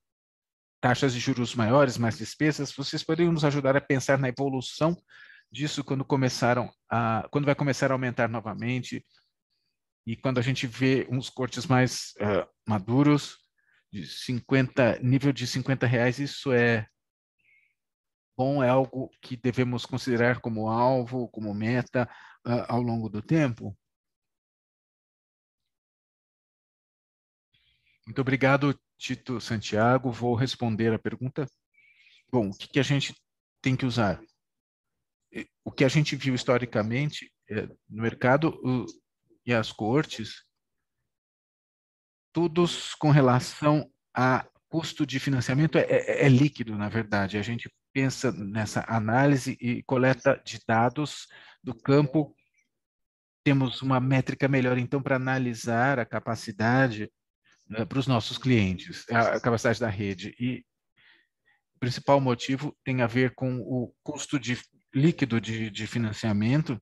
taxas de juros maiores, mais despesas. Vocês poderiam nos ajudar a pensar na evolução disso quando vai começar a aumentar novamente e quando a gente vê uns cortes mais maduros, de 50, nível de R$ 50, isso é bom, é algo que devemos considerar como alvo, como meta, ao longo do tempo? Muito obrigado, Tito Santiago. Vou responder a pergunta. Bom, o que que a gente tem que usar? O que a gente viu historicamente no mercado e as cortes, todos com relação a custo de financiamento é líquido, na verdade. A gente pensa nessa análise e coleta de dados do campo. Temos uma métrica melhor, então, para analisar a capacidade para os nossos clientes, a capacidade da rede. E o principal motivo tem a ver com o custo líquido de financiamento.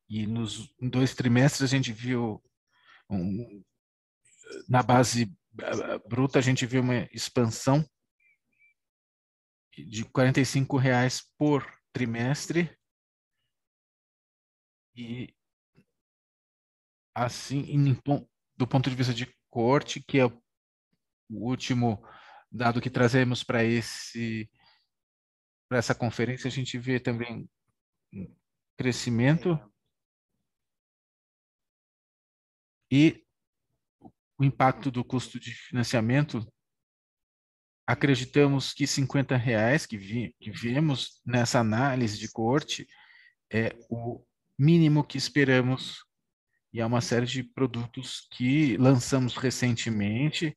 E nos 2 trimestres a gente viu, na base bruta, a gente viu uma expansão de R$ 45 por trimestre. E assim, do ponto de vista de corte, que é o último dado que trazemos para essa conferência, a gente vê também um crescimento e o impacto do custo de financiamento. Acreditamos que R$ 50 que vemos nessa análise de corte é o mínimo que esperamos, e há uma série de produtos que lançamos recentemente,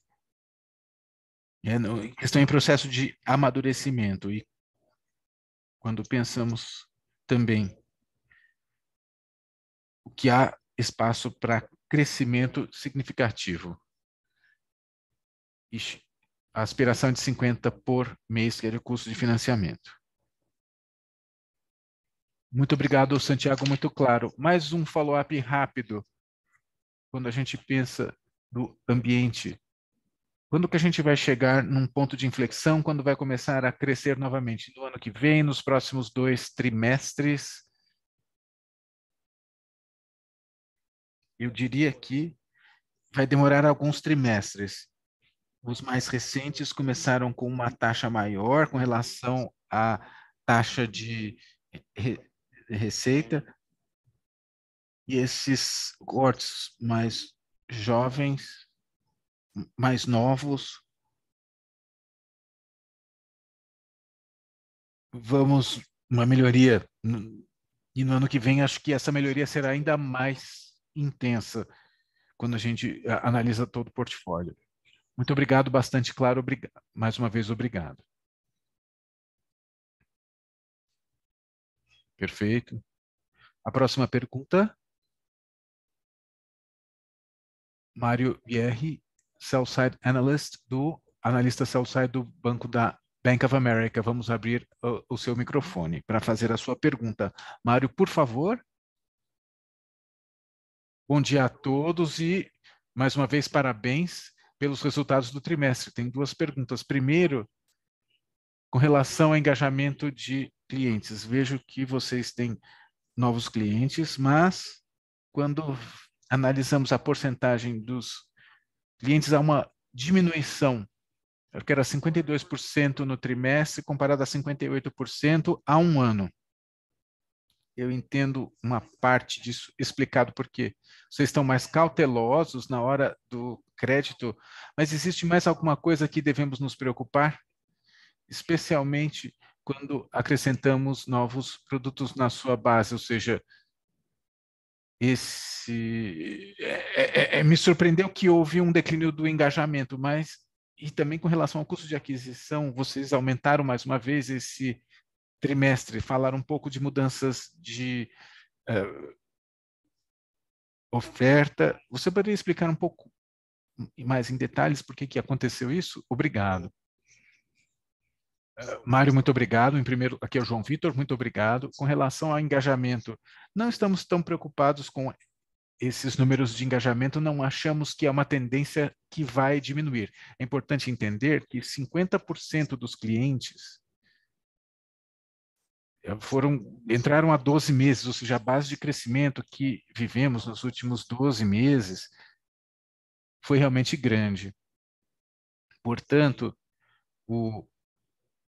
que estão em processo de amadurecimento. E quando pensamos também o que há espaço para crescimento significativo. A aspiração de 50 por mês, que era o custo de financiamento. Muito obrigado, Santiago, muito claro. Mais um follow-up rápido. Quando a gente pensa no ambiente, quando que a gente vai chegar num ponto de inflexão, quando vai começar a crescer novamente? No ano que vem, nos próximos 2 trimestres? Eu diria que vai demorar alguns trimestres. Os mais recentes começaram com uma taxa maior com relação à taxa de receita, e esses cortes mais jovens, mais novos, vamos uma melhoria. E no ano que vem, acho que essa melhoria será ainda mais intensa quando a gente analisa todo o portfólio. Muito obrigado, bastante claro. Mais uma vez, obrigado. Perfeito. A próxima pergunta, Mário Pierre, Sell-Side Analyst, analista Sell-Side do Banco da Bank of America. Vamos abrir o seu microfone para fazer a sua pergunta. Mário, por favor. Bom dia a todos e, mais uma vez, parabéns pelos resultados do trimestre. Tem 2 perguntas. Primeiro, com relação ao engajamento de clientes. Vejo que vocês têm novos clientes, mas quando analisamos a porcentagem dos clientes, há uma diminuição. Eu que era 52% no trimestre, comparado a 58% há um ano. Eu entendo uma parte disso explicado porque vocês estão mais cautelosos na hora do crédito, mas existe mais alguma coisa que devemos nos preocupar, especialmente quando acrescentamos novos produtos na sua base, ou seja, me surpreendeu que houve um declínio do engajamento, mas e também com relação ao custo de aquisição, vocês aumentaram mais uma vez esse trimestre, falaram um pouco de mudanças de oferta. Você poderia explicar um pouco mais em detalhes por que aconteceu isso? Obrigado. Mário, muito obrigado. Em primeiro, aqui é o João Vitor, muito obrigado. Com relação ao engajamento, não estamos tão preocupados com esses números de engajamento, não achamos que é uma tendência que vai diminuir. É importante entender que 50% dos clientes entraram há 12 meses, ou seja, a base de crescimento que vivemos nos últimos 12 meses foi realmente grande. Portanto, o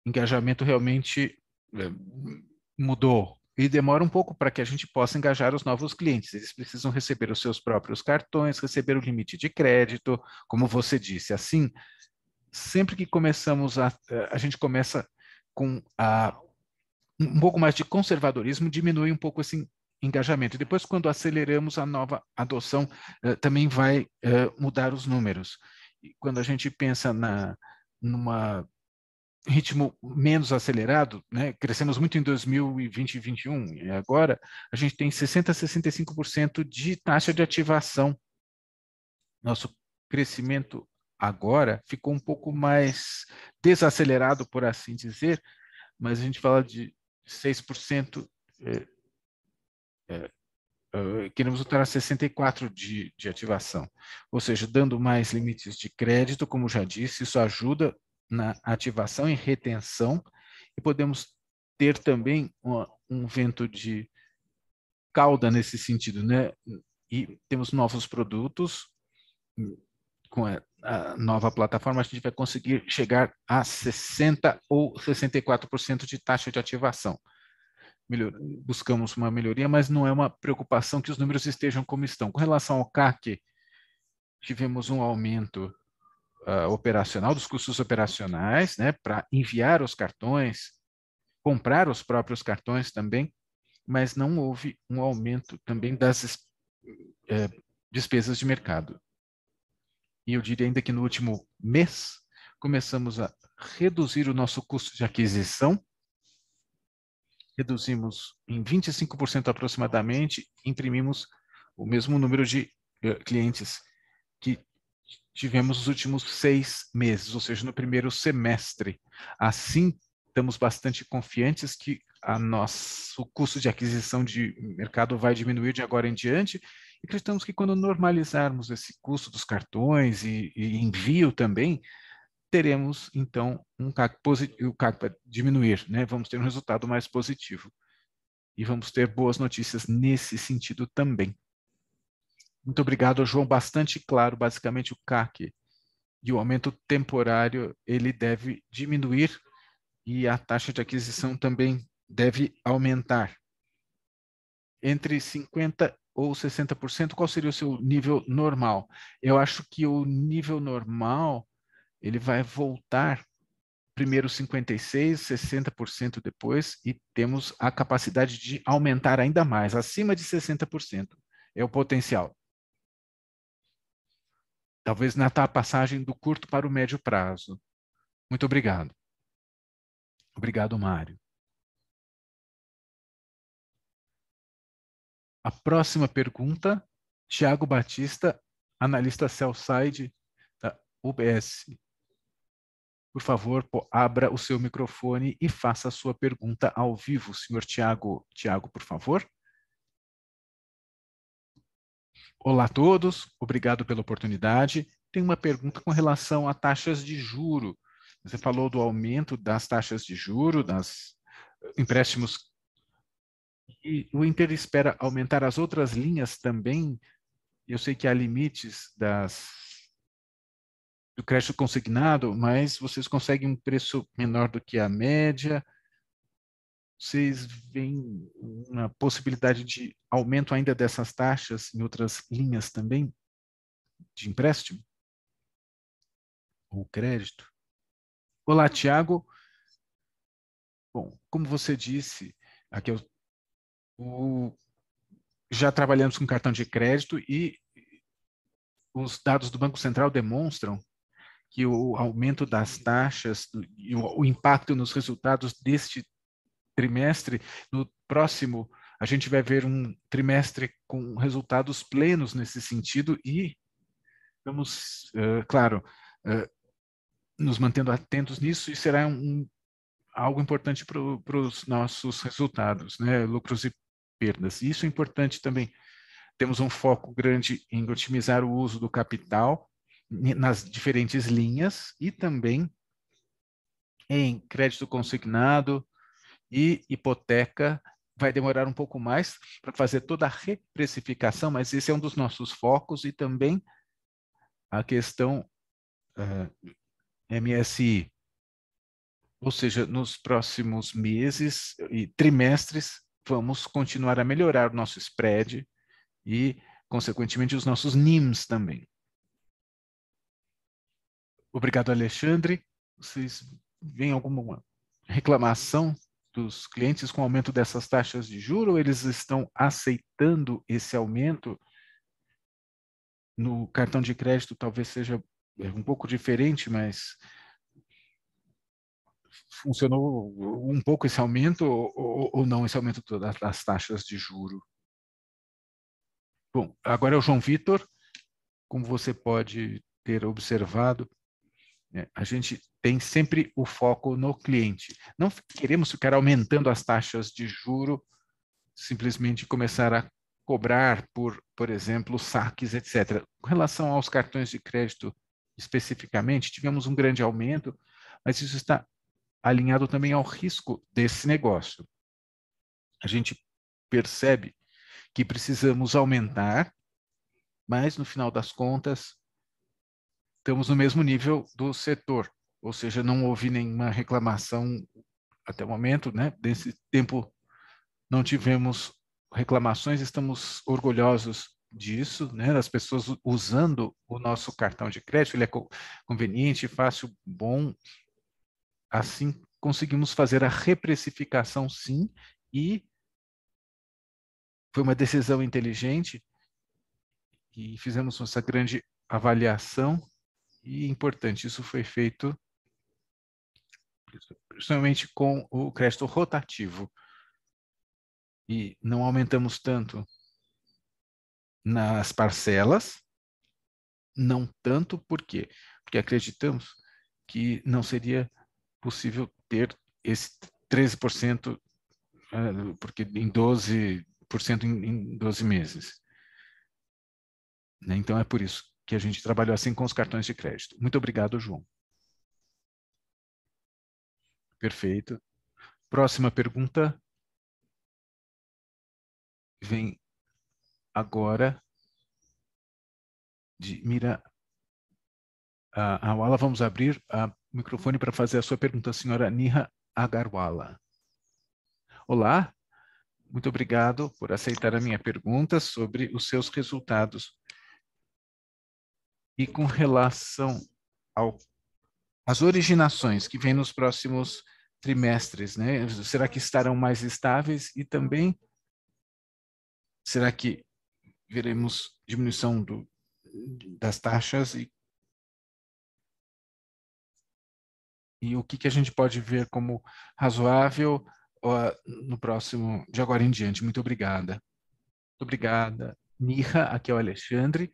engajamento realmente mudou. E demora um pouco para que a gente possa engajar os novos clientes. Eles precisam receber os seus próprios cartões, receber o limite de crédito, como você disse. Assim, sempre que começamos a gente começa com um pouco mais de conservadorismo, diminui um pouco esse engajamento. E depois, quando aceleramos a nova adoção, também vai mudar os números. E quando a gente pensa numa ritmo menos acelerado, né? Crescemos muito em 2020 e 2021, e agora a gente tem 60% a 65% de taxa de ativação. Nosso crescimento agora ficou um pouco mais desacelerado, por assim dizer, mas a gente fala de 6%, queremos voltar a 64% de ativação, ou seja, dando mais limites de crédito, como já disse, isso ajuda na ativação e retenção, e podemos ter também um vento de cauda nesse sentido, né? E temos novos produtos, com a nova plataforma, a gente vai conseguir chegar a 60% ou 64% de taxa de ativação. Buscamos uma melhoria, mas não é uma preocupação que os números estejam como estão. Com relação ao CAC, tivemos um aumento operacional, dos custos operacionais, né, para enviar os cartões, comprar os próprios cartões também, mas não houve um aumento também das despesas de mercado. E eu diria ainda que no último mês, começamos a reduzir o nosso custo de aquisição, reduzimos em 25% aproximadamente, imprimimos o mesmo número de clientes que tivemos nos últimos 6 meses, ou seja, no primeiro semestre. Assim, estamos bastante confiantes que o custo de aquisição de mercado vai diminuir de agora em diante, e acreditamos que quando normalizarmos esse custo dos cartões e envio também, teremos, então, um CAC positivo, o CAC vai diminuir, né? Vamos ter um resultado mais positivo. E vamos ter boas notícias nesse sentido também. Muito obrigado, João. Bastante claro, basicamente o CAC e o aumento temporário, ele deve diminuir e a taxa de aquisição também deve aumentar. Entre 50% ou 60%, qual seria o seu nível normal? Eu acho que o nível normal, ele vai voltar primeiro 56%, 60% depois, e temos a capacidade de aumentar ainda mais, acima de 60%. É o potencial. Talvez na passagem do curto para o médio prazo. Muito obrigado. Obrigado, Mário. A próxima pergunta, Tiago Batista, analista sell-side da UBS. Por favor, abra o seu microfone e faça a sua pergunta ao vivo, senhor Tiago. Tiago, por favor. Olá a todos, obrigado pela oportunidade. Tenho uma pergunta com relação a taxas de juro. Você falou do aumento das taxas de juro, das empréstimos, e o Inter espera aumentar as outras linhas também. Eu sei que há limites do crédito consignado, mas vocês conseguem um preço menor do que a média. Vocês veem uma possibilidade de aumento ainda dessas taxas em outras linhas também de empréstimo ou crédito? Olá, Tiago. Bom, como você disse, aqui já trabalhamos com cartão de crédito e os dados do Banco Central demonstram que o aumento das taxas e o impacto nos resultados deste trimestre, no próximo, a gente vai ver um trimestre com resultados plenos nesse sentido e vamos, claro, nos mantendo atentos nisso e será algo importante para os nossos resultados, né? Lucros e perdas. Isso é importante também. Temos um foco grande em otimizar o uso do capital nas diferentes linhas e também em crédito consignado e hipoteca. Vai demorar um pouco mais para fazer toda a reprecificação, mas esse é um dos nossos focos e também a questão MSI. Ou seja, nos próximos meses e trimestres, vamos continuar a melhorar o nosso spread e, consequentemente, os nossos NIMs também. Obrigado, Alexandre. Vocês veem alguma reclamação dos clientes com o aumento dessas taxas de juros, ou eles estão aceitando esse aumento? No cartão de crédito talvez seja um pouco diferente, mas funcionou um pouco esse aumento ou não esse aumento das taxas de juro? Bom, agora é o João Vitor. Como você pode ter observado, a gente tem sempre o foco no cliente. Não queremos ficar aumentando as taxas de juro, simplesmente começar a cobrar por exemplo, saques, etc. Com relação aos cartões de crédito especificamente, tivemos um grande aumento, mas isso está alinhado também ao risco desse negócio. A gente percebe que precisamos aumentar, mas no final das contas, estamos no mesmo nível do setor, ou seja, não houve nenhuma reclamação até o momento, né? Desse tempo não tivemos reclamações, estamos orgulhosos disso, né? Das pessoas usando o nosso cartão de crédito, ele é conveniente, fácil, bom. Assim conseguimos fazer a reprecificação, sim, e foi uma decisão inteligente e fizemos essa grande avaliação e importante, isso foi feito principalmente com o crédito rotativo e não aumentamos tanto nas parcelas, não tanto por quê? Porque acreditamos que não seria possível ter esse 13%, porque em 12% em 12 meses. Né? Então é por isso que a gente trabalhou assim com os cartões de crédito. Muito obrigado, João. Perfeito. Próxima pergunta vem agora de Mira Awala. Vamos abrir o microfone para fazer a sua pergunta, senhora Niha Agarwala. Olá, muito obrigado por aceitar a minha pergunta sobre os seus resultados. E com relação às originações que vêm nos próximos trimestres, né? Será que estarão mais estáveis e também será que veremos diminuição das taxas e o que a gente pode ver como razoável no próximo, de agora em diante? Muito obrigada. Muito obrigada, Niha. Aqui é o Alexandre.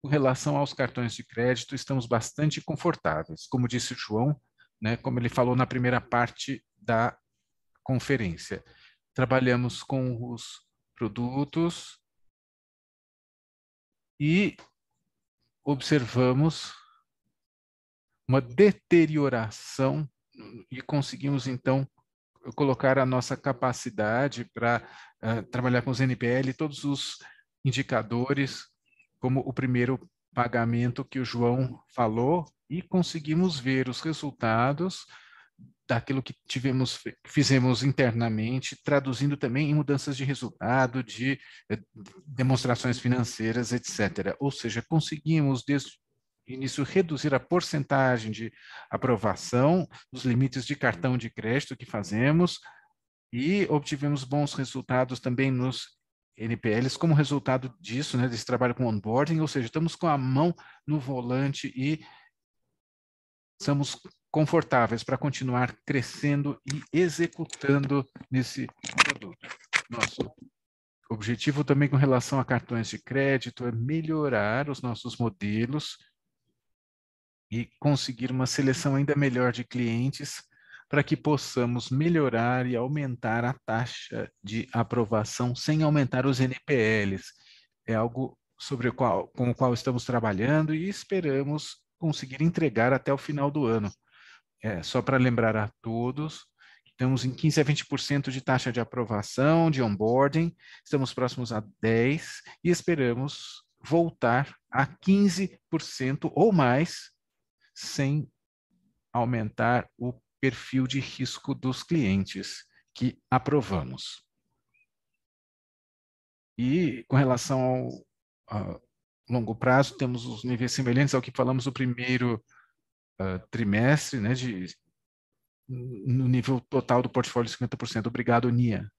Com relação aos cartões de crédito, estamos bastante confortáveis. Como disse o João, né, como ele falou na primeira parte da conferência, trabalhamos com os produtos e observamos uma deterioração e conseguimos, então, colocar a nossa capacidade para trabalhar com os NPL, todos os indicadores, como o primeiro pagamento que o João falou, e conseguimos ver os resultados daquilo que fizemos internamente, traduzindo também em mudanças de resultado, de demonstrações financeiras, etc. Ou seja, conseguimos desde o início reduzir a porcentagem de aprovação dos limites de cartão de crédito que fazemos e obtivemos bons resultados também nos NPLs como resultado disso, né, desse trabalho com onboarding, ou seja, estamos com a mão no volante e estamos confortáveis para continuar crescendo e executando nesse produto. Nosso objetivo também com relação a cartões de crédito é melhorar os nossos modelos e conseguir uma seleção ainda melhor de clientes para que possamos melhorar e aumentar a taxa de aprovação sem aumentar os NPLs. É algo com o qual estamos trabalhando e esperamos conseguir entregar até o final do ano. Só para lembrar a todos, estamos em 15 a 20% de taxa de aprovação, de onboarding, estamos próximos a 10% e esperamos voltar a 15% ou mais sem aumentar o perfil de risco dos clientes que aprovamos. E com relação ao longo prazo, temos os níveis semelhantes ao que falamos no primeiro trimestre, né, no nível total do portfólio 50%. Obrigado, Nia.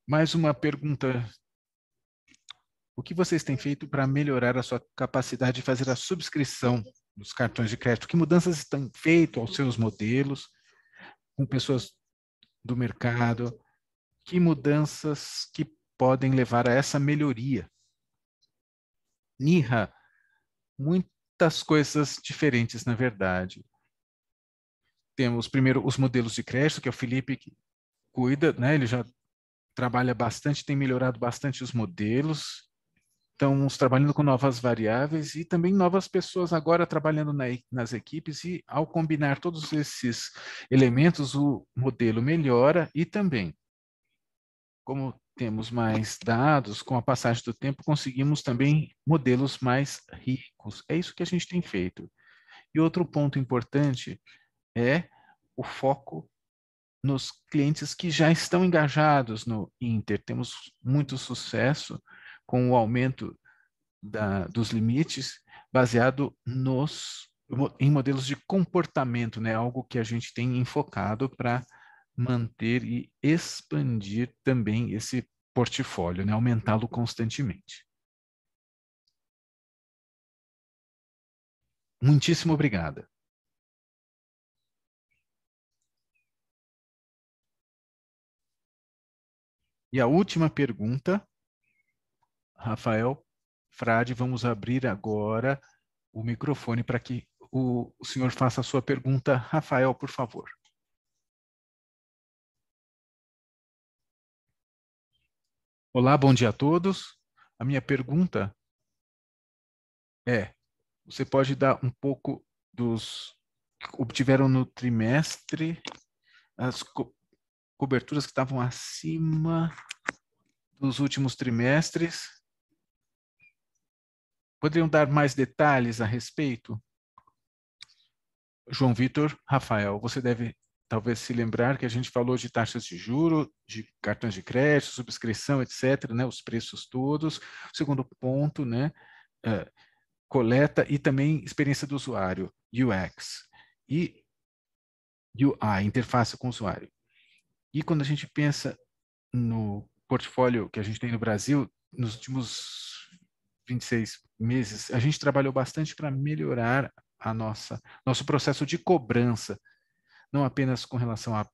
Mais uma pergunta. O que vocês têm feito para melhorar a sua capacidade de fazer a subscrição dos cartões de crédito? Que mudanças estão feitas aos seus modelos com pessoas do mercado? Que mudanças que podem levar a essa melhoria? Niha, muitas coisas diferentes, na verdade. Temos primeiro os modelos de crédito, que é o Felipe que cuida, né? Ele já trabalha bastante, tem melhorado bastante os modelos. Estamos trabalhando com novas variáveis e também novas pessoas agora trabalhando nas equipes, e ao combinar todos esses elementos, o modelo melhora e também, como temos mais dados, com a passagem do tempo, conseguimos também modelos mais ricos. É isso que a gente tem feito. E outro ponto importante é o foco nos clientes que já estão engajados no Inter. Temos muito sucesso com o aumento dos limites baseado em modelos de comportamento, né? Algo que a gente tem enfocado para manter e expandir também esse portfólio, né? Aumentá-lo constantemente. Muitíssimo obrigada. E a última pergunta, Rafael Frade, vamos abrir agora o microfone para que o senhor faça a sua pergunta. Rafael, por favor. Olá, bom dia a todos. A minha pergunta é: você pode dar um pouco dos que obtiveram no trimestre, as coberturas que estavam acima dos últimos trimestres? Poderiam dar mais detalhes a respeito? João Vitor, Rafael, você deve talvez se lembrar que a gente falou de taxas de juro, de cartões de crédito, subscrição, etc., né, os preços todos. O segundo ponto, né, coleta e também experiência do usuário, UX, e UI, interface com o usuário. E quando a gente pensa no portfólio que a gente tem no Brasil, nos últimos 26 meses, a gente trabalhou bastante para melhorar nosso processo de cobrança, não apenas com relação a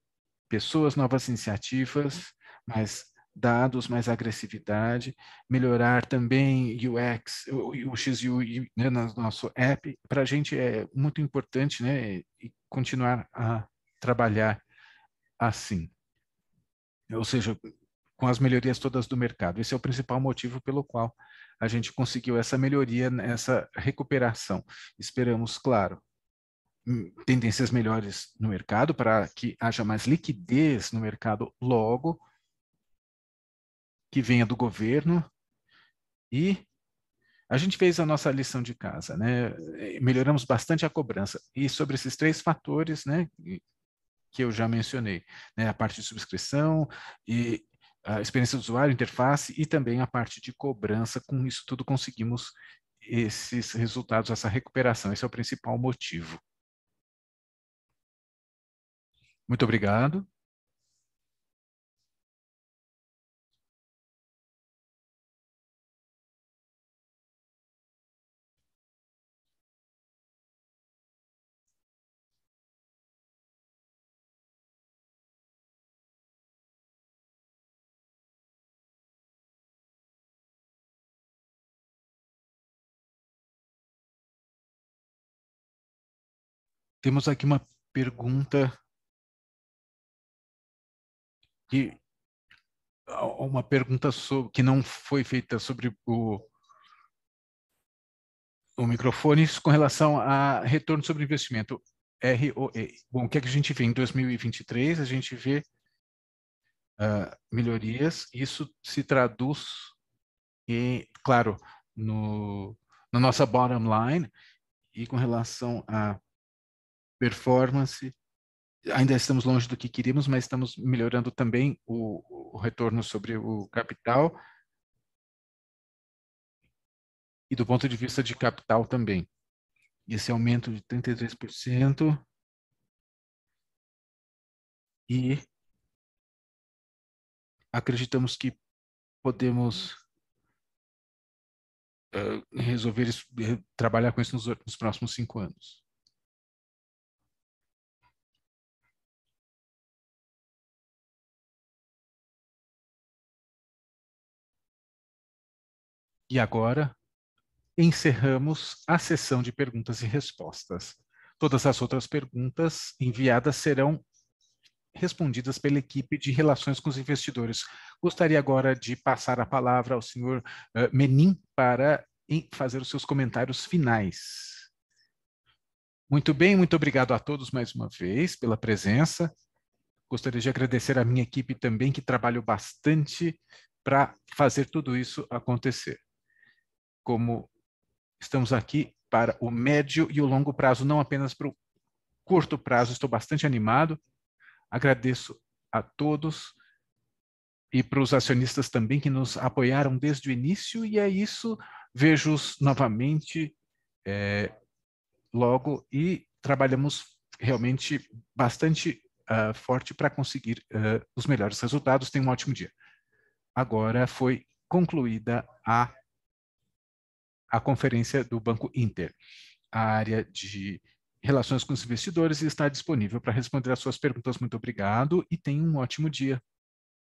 pessoas, novas iniciativas, mas dados, mais agressividade, melhorar também UX, o XUI, né, no nosso app. Para a gente é muito importante, né, e continuar a trabalhar assim, ou seja, com as melhorias todas do mercado. Esse é o principal motivo pelo qual a gente conseguiu essa melhoria, essa recuperação. Esperamos, claro, tendências melhores no mercado para que haja mais liquidez no mercado logo, que venha do governo, e a gente fez a nossa lição de casa, né? Melhoramos bastante a cobrança. E sobre esses três fatores, né, que eu já mencionei, né, a parte de subscrição e a experiência do usuário, interface e também a parte de cobrança, com isso tudo conseguimos esses resultados, essa recuperação. Esse é o principal motivo. Muito obrigado. Temos aqui uma pergunta que que não foi feita sobre o microfone com relação a retorno sobre investimento, ROE. Bom, o que é que a gente vê em 2023? A gente vê melhorias. Isso se traduz em, claro, no na nossa bottom line e com relação à performance, ainda estamos longe do que queríamos, mas estamos melhorando também o retorno sobre o capital e do ponto de vista de capital também. Esse aumento de 33% e acreditamos que podemos resolver isso, trabalhar com isso nos próximos 5 anos. E agora encerramos a sessão de perguntas e respostas. Todas as outras perguntas enviadas serão respondidas pela equipe de relações com os investidores. Gostaria agora de passar a palavra ao senhor Menin para fazer os seus comentários finais. Muito bem, muito obrigado a todos mais uma vez pela presença. Gostaria de agradecer à minha equipe também, que trabalhou bastante para fazer tudo isso acontecer. Como estamos aqui para o médio e o longo prazo, não apenas para o curto prazo, estou bastante animado. Agradeço a todos e para os acionistas também que nos apoiaram desde o início, e é isso. Vejo-os novamente logo e trabalhamos realmente bastante forte para conseguir os melhores resultados. Tenha um ótimo dia. Agora foi concluída a conferência do Banco Inter. A área de relações com os investidores está disponível para responder às suas perguntas. Muito obrigado e tenha um ótimo dia.